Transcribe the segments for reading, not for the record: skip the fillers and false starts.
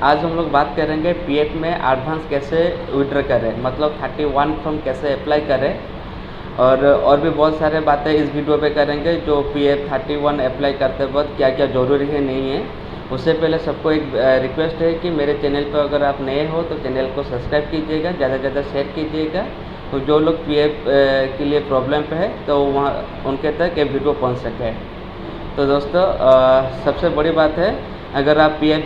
आज हम लोग बात करेंगे पीएफ में एडवांस कैसे विड्रॉ करें, मतलब 31 फॉर्म कैसे अप्लाई करें और भी बहुत सारे बातें इस वीडियो पे करेंगे जो पीएफ 31 अप्लाई करते वक्त क्या क्या ज़रूरी है नहीं है। उससे पहले सबको एक रिक्वेस्ट है कि मेरे चैनल पर अगर आप नए हो तो चैनल को सब्सक्राइब कीजिएगा, ज़्यादा से ज़्यादा शेयर कीजिएगा, तो जो लोग पीएफ के लिए प्रॉब्लम पे है तो वहाँ उनके तक ये वीडियो पहुँच सके। तो दोस्तों सबसे बड़ी बात है, अगर आप पीएफ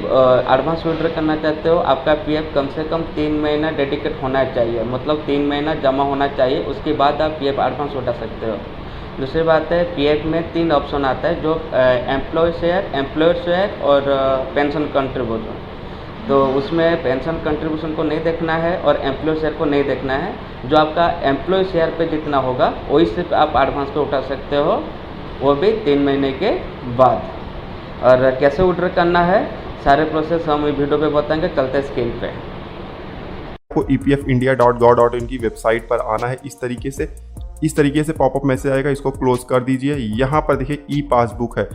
एडवांस विड्रॉ करना चाहते हो, आपका पीएफ कम से कम 3 महीना डेडिकेट होना चाहिए, मतलब 3 महीना जमा होना चाहिए, उसके बाद आप पीएफ एडवांस उठा सकते हो। दूसरी बात है, पीएफ में 3 ऑप्शन आता है जो एम्प्लॉय शेयर, एम्प्लॉयर शेयर और पेंशन कंट्रीब्यूशन। तो उसमें पेंशन कंट्रीब्यूशन को नहीं देखना है और एम्प्लॉय शेयर को नहीं देखना है। जो आपका एम्प्लॉय शेयर पे जितना होगा वही सिर्फ आप एडवांस पे उठा सकते हो, वो भी 3 महीने के बाद। और कैसे विड्रॉ करना है सारे प्रोसेस हम इस वीडियो पे बताएंगे। चलते स्क्रीन पे आपको epfindia.gov.in की वेबसाइट पर आना है। इस तरीके से पॉपअप मैसेज आएगा, इसको क्लोज कर दीजिए। यहाँ पर देखिए ई पासबुक है,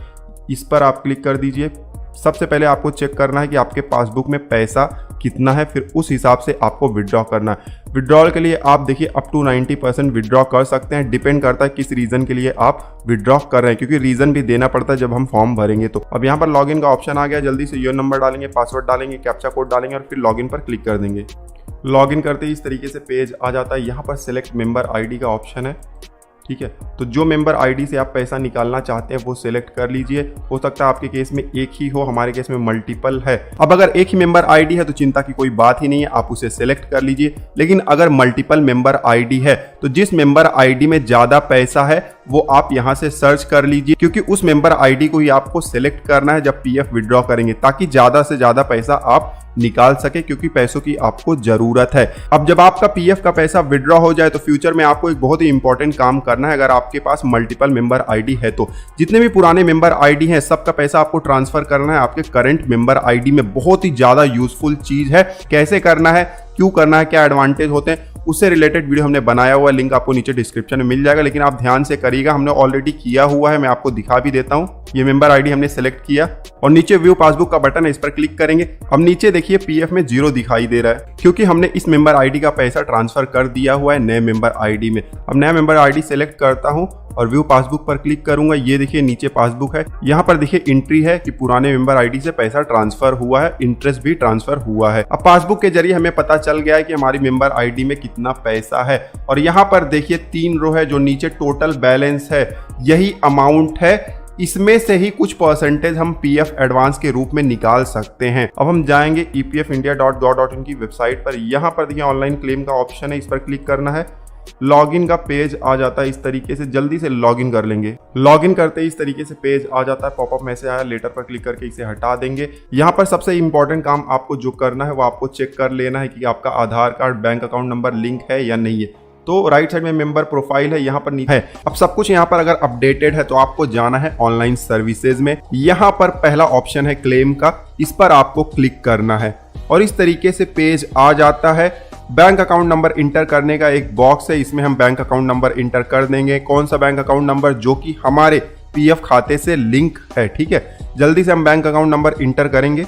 इस पर आप क्लिक कर दीजिए। सबसे पहले आपको चेक करना है कि आपके पासबुक में पैसा कितना है, फिर उस हिसाब से आपको विड्रॉ करना है। विड्रॉल के लिए आप देखिए अप टू 90% विड्रॉ कर सकते हैं, डिपेंड करता है किस रीज़न के लिए आप विड्रॉ कर रहे हैं, क्योंकि रीज़न भी देना पड़ता है जब हम फॉर्म भरेंगे। तो अब यहाँ पर लॉगिन का ऑप्शन आ गया, जल्दी से यूर नंबर डालेंगे, पासवर्ड डालेंगे, कैप्चा कोड डालेंगे और फिर लॉगिन पर क्लिक कर देंगे। लॉगिन करते ही इस तरीके से पेज आ जाता है। यहाँ पर सिलेक्ट मेंबर आईडी का ऑप्शन है, ठीक है। तो जो मेंबर आईडी से आप पैसा निकालना चाहते हैं वो सिलेक्ट कर लीजिए। हो सकता है आपके केस में एक ही हो, हमारे केस में मल्टीपल है। अब अगर एक ही मेंबर आईडी है तो चिंता की कोई बात ही नहीं है, आप उसे सिलेक्ट कर लीजिए। लेकिन अगर मल्टीपल मेंबर आईडी है तो जिस मेंबर आईडी में ज्यादा पैसा है वो आप यहां से सर्च कर लीजिए, क्योंकि उस मेंबर आईडी को ही आपको सिलेक्ट करना है जब पीएफ विड्रॉ करेंगे, ताकि ज्यादा से ज्यादा पैसा आप निकाल सके, क्योंकि पैसों की आपको जरूरत है। अब जब आपका पीएफ का पैसा विड्रॉ हो जाए तो फ्यूचर में आपको एक बहुत ही इंपॉर्टेंट काम करना है। अगर आपके पास मल्टीपल मेंबर आईडी है तो जितने भी पुराने मेंबर आईडी हैं सबका पैसा आपको ट्रांसफर करना है आपके करंट मेंबर आईडी में। बहुत ही ज्यादा यूजफुल चीज है। कैसे करना है, क्यों करना है, क्या एडवांटेज होते हैं, उससे रिलेटेड वीडियो हमने बनाया हुआ है, लिंक आपको नीचे डिस्क्रिप्शन में मिल जाएगा। लेकिन आप ध्यान से करिएगा, हमने ऑलरेडी किया हुआ है, मैं आपको दिखा भी देता हूं। ये मेंबर आईडी हमने सेलेक्ट किया और नीचे व्यू पासबुक का बटन है, इस पर क्लिक करेंगे। अब नीचे देखिए पीएफ में 0 दिखाई दे रहा है, क्योंकि हमने इस मेंबर आईडी का पैसा ट्रांसफर कर दिया हुआ है नए मेंबर आईडी में। अब नया मेंबर आईडी सेलेक्ट करता हूं और व्यू पासबुक पर क्लिक करूंगा। ये देखिए नीचे पासबुक है, यहाँ पर देखिए एंट्री है कि पुराने मेंबर आईडी से पैसा ट्रांसफर हुआ है, इंटरेस्ट भी ट्रांसफर हुआ है। अब पासबुक के जरिए हमें पता चल गया है कि हमारी मेंबर आईडी में कितना पैसा है। और यहाँ पर देखिए 3 रो है, जो नीचे टोटल बैलेंस है यही अमाउंट है। इसमें से ही कुछ परसेंटेज हम पीएफ एडवांस के रूप में निकाल सकते हैं। अब हम जाएंगे epfindia.gov.in की वेबसाइट पर। यहाँ पर देखिए ऑनलाइन क्लेम का ऑप्शन है, इस पर क्लिक करना है। लॉगिन का पेज आ जाता है इस तरीके से, जल्दी से लॉगिन कर लेंगे। लॉगिन करते ही इस तरीके से पेज आ जाता है, पॉपअप मैसेज आया, लेटर पर क्लिक करके इसे हटा देंगे। यहाँ पर सबसे इंपॉर्टेंट काम आपको जो करना है वो आपको चेक कर लेना है कि आपका Aadhaar card, bank account number link है या नहीं है। तो राइट साइड में मेंबर प्रोफाइल है, यहाँ पर नीचे है। अब सब कुछ यहाँ पर अगर अपडेटेड है तो आपको जाना है ऑनलाइन सर्विसेज में। यहाँ पर पहला ऑप्शन है क्लेम का, इस पर आपको क्लिक करना है और इस तरीके से पेज आ जाता है। बैंक अकाउंट नंबर इंटर करने का एक बॉक्स है, इसमें हम बैंक अकाउंट नंबर इंटर कर देंगे। कौन सा बैंक अकाउंट नंबर, जो कि हमारे पीएफ खाते से लिंक है, ठीक है। जल्दी से हम बैंक अकाउंट नंबर इंटर करेंगे।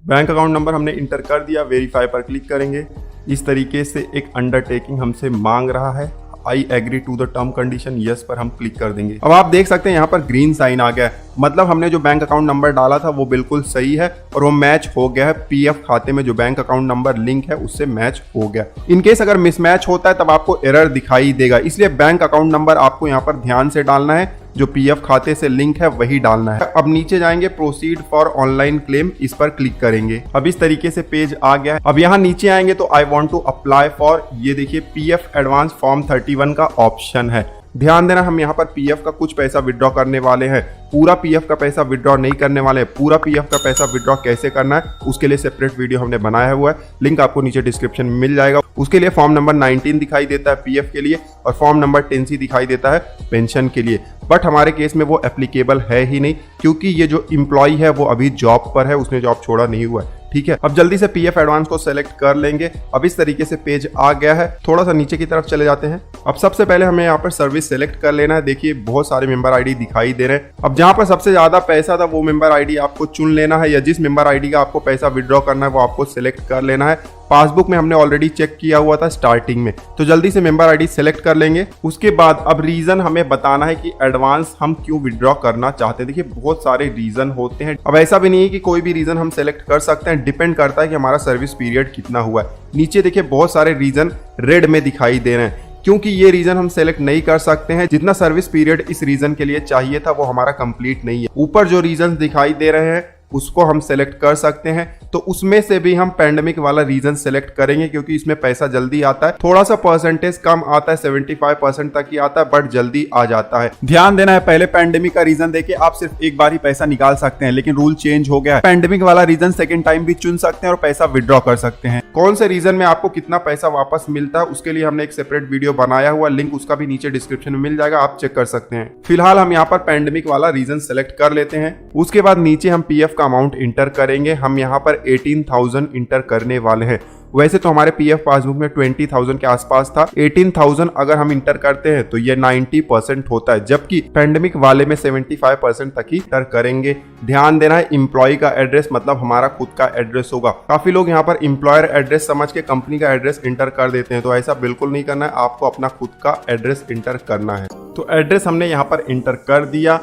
बैंक अकाउंट नंबर हमने इंटर कर दिया, वेरीफाई पर क्लिक करेंगे। इस तरीके से एक अंडरटेकिंग हमसे मांग रहा है, I agree to the term condition, yes पर हम क्लिक कर देंगे। अब आप देख सकते हैं यहाँ पर ग्रीन साइन आ गया है, मतलब हमने जो बैंक अकाउंट नंबर डाला था वो बिल्कुल सही है और वो मैच हो गया है। पीएफ खाते में जो बैंक अकाउंट नंबर लिंक है उससे मैच हो गया। इनकेस अगर मिसमैच होता है तब आपको एरर दिखाई देगा, इसलिए बैंक अकाउंट नंबर आपको यहाँ पर ध्यान से डालना है, जो पीएफ खाते से लिंक है वही डालना है। अब नीचे जाएंगे, प्रोसीड फॉर ऑनलाइन क्लेम, इस पर क्लिक करेंगे। अब इस तरीके से पेज आ गया है। अब यहाँ नीचे आएंगे तो I want to apply for, ये देखिए पीएफ एडवांस फॉर्म 31 का ऑप्शन है। ध्यान देना, हम यहाँ पर पीएफ का कुछ पैसा विड्रॉ करने वाले हैं, पूरा पीएफ का पैसा विड्रॉ नहीं करने वाले हैं। पूरा पीएफ का पैसा विड्रॉ कैसे करना है उसके लिए सेपरेट वीडियो हमने बनाया हुआ है, लिंक आपको नीचे डिस्क्रिप्शन में मिल जाएगा। उसके लिए फॉर्म नंबर 19 दिखाई देता है पीएफ के लिए और फॉर्म नंबर 10C दिखाई देता है पेंशन के लिए। बट हमारे केस में वो एप्लीकेबल है ही नहीं, क्योंकि ये जो एम्प्लॉय है वो अभी जॉब पर है, उसने जॉब छोड़ा नहीं हुआ है, ठीक है। अब जल्दी से पीएफ एडवांस को सेलेक्ट कर लेंगे। अब इस तरीके से पेज आ गया है। थोड़ा सा नीचे की तरफ चले जाते हैं। अब सबसे पहले हमें यहाँ पर सर्विस सेलेक्ट कर लेना है। देखिए बहुत सारे मेंबर आईडी दिखाई दे रहे हैं। अब जहाँ पर सबसे ज्यादा पैसा था वो मेंबर आईडी आपको चुन लेना है, या जिस मेंबर आईडी का आपको पैसा विड्रॉ करना है वो आपको सिलेक्ट कर लेना है। पासबुक में हमने ऑलरेडी चेक किया हुआ था स्टार्टिंग में, तो जल्दी से मेंबर आईडी सेलेक्ट कर लेंगे। उसके बाद अब रीजन हमें बताना है कि एडवांस हम क्यों विड्रॉ करना चाहते हैं। देखिए बहुत सारे रीजन होते हैं। अब ऐसा भी नहीं है कि कोई भी रीजन हम सेलेक्ट कर सकते हैं, डिपेंड करता है कि हमारा सर्विस पीरियड कितना हुआ है। नीचे देखिए बहुत सारे रीजन रेड में दिखाई दे रहे हैं, क्योंकि ये रीजन हम सेलेक्ट नहीं कर सकते हैं। जितना सर्विस पीरियड इस रीजन के लिए चाहिए था वो हमारा कंप्लीट नहीं है। ऊपर जो रीजन दिखाई दे रहे हैं उसको हम सेलेक्ट कर सकते हैं, तो उसमें से भी हम पैंडेमिक वाला रीजन सेलेक्ट करेंगे, क्योंकि इसमें पैसा जल्दी आता है। थोड़ा सा परसेंटेज कम आता है, 75% तक ही आता है, बट जल्दी आ जाता है। ध्यान देना है, पहले पैंडेमिक का रीजन देके आप सिर्फ एक बार ही पैसा निकाल सकते हैं, लेकिन रूल चेंज हो गया है। पैंडेमिक वाला रीजन सेकेंड टाइम भी चुन सकते हैं और पैसा विड्रॉ कर सकते हैं। कौन से रीजन में आपको कितना पैसा वापस मिलता है उसके लिए हमने एक सेपरेट वीडियो बनाया हुआ, लिंक उसका भी नीचे डिस्क्रिप्शन में मिल जाएगा, आप चेक कर सकते हैं। फिलहाल हम यहाँ पर पैंडेमिक वाला रीजन सेलेक्ट कर लेते हैं। उसके बाद नीचे हम पीएफ का अमाउंट इंटर करेंगे। हम यहाँ पर 18,000 इंटर करने वाले हैं। वैसे तो हमारे पीएफ पासबुक में 20,000 के आसपास था। 18,000 अगर हम इंटर करते हैं तो ये 90% होता है, जबकि पैंडेमिक वाले में 75% तक ही इंटर करेंगे। ध्यान देना है, एम्प्लॉय का एड्रेस मतलब हमारा खुद का एड्रेस होगा। काफी लोग यहाँ पर एम्प्लॉयर एड्रेस समझ के कंपनी का एड्रेस इंटर कर देते हैं, तो ऐसा बिल्कुल नहीं करना है। आपको अपना खुद का एड्रेस इंटर करना है। तो एड्रेस हमने यहाँ पर इंटर कर दिया।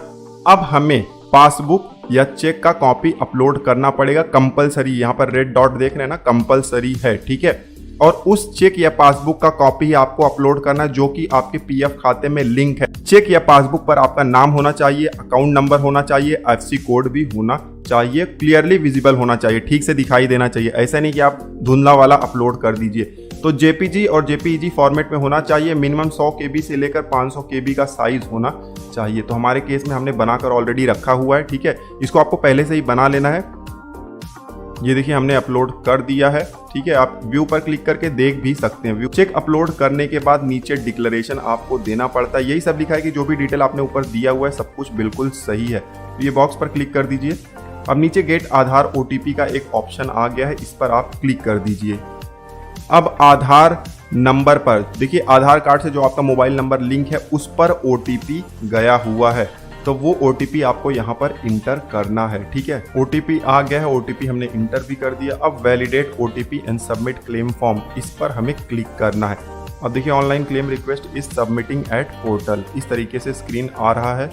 अब हमें पासबुक या चेक का कॉपी अपलोड करना पड़ेगा, कंपलसरी। यहाँ पर रेड डॉट देख रहे हैं ना, कंपलसरी है, ठीक है। और उस चेक या पासबुक का कॉपी ही आपको अपलोड करना है जो कि आपके पीएफ खाते में लिंक है। चेक या पासबुक पर आपका नाम होना चाहिए, अकाउंट नंबर होना चाहिए, एफसी कोड भी होना चाहिए, क्लियरली विजिबल होना चाहिए, ठीक से दिखाई देना चाहिए। ऐसा नहीं कि आप धुंधला वाला अपलोड कर दीजिए। तो जेपीजी और जेपीईजी फॉर्मेट में होना चाहिए। मिनिमम 100 KB से लेकर 500 KB का साइज होना चाहिए। तो हमारे केस में हमने बनाकर ऑलरेडी रखा हुआ है, ठीक है। इसको आपको पहले से ही बना लेना है। ये देखिए हमने अपलोड कर दिया है, ठीक है। आप व्यू पर क्लिक करके देख भी सकते हैं। व्यू चेक अपलोड करने के बाद नीचे डिक्लेरेशन आपको देना पड़ता है। यही सब लिखा है कि जो भी डिटेल आपने ऊपर दिया हुआ है सब कुछ बिल्कुल सही है। तो ये बॉक्स पर क्लिक कर दीजिए। अब नीचे गेट आधार OTP का एक ऑप्शन आ गया है, इस पर आप क्लिक कर दीजिए। अब आधार नंबर पर देखिए, आधार कार्ड से जो आपका मोबाइल नंबर लिंक है उस पर OTP गया हुआ है, तो वो OTP आपको यहाँ पर इंटर करना है, ठीक है। OTP आ गया है, OTP हमने इंटर भी कर दिया। अब validate OTP and submit claim form, इस पर हमें क्लिक करना है। अब देखिए online claim request is submitting at portal, इस तरीके से स्क्रीन आ रहा है।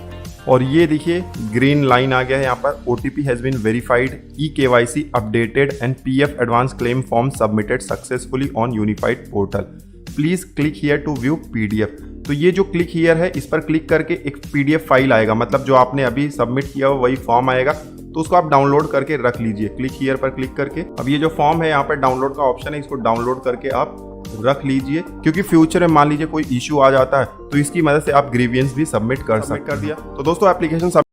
और ये देखिए ग्रीन लाइन आ गया है यहाँ पर, OTP has been verified, eKYC updated and PF advance claim form submitted successfully on unified portal, please click here to view PDF। तो ये जो क्लिक हियर है इस पर क्लिक करके एक PDF फाइल आएगा, मतलब जो आपने अभी सबमिट किया हो वही फॉर्म आएगा, तो उसको आप डाउनलोड करके रख लीजिए। क्लिक हियर पर क्लिक करके अब ये जो फॉर्म है यहाँ पर डाउनलोड का ऑप्शन है, इसको डाउनलोड करके आप रख लीजिए, क्योंकि फ्यूचर में मान लीजिए कोई इश्यू आ जाता है तो इसकी मदद से आप ग्रीवियंस भी सबमिट कर दिया। तो दोस्तों एप्लीकेशन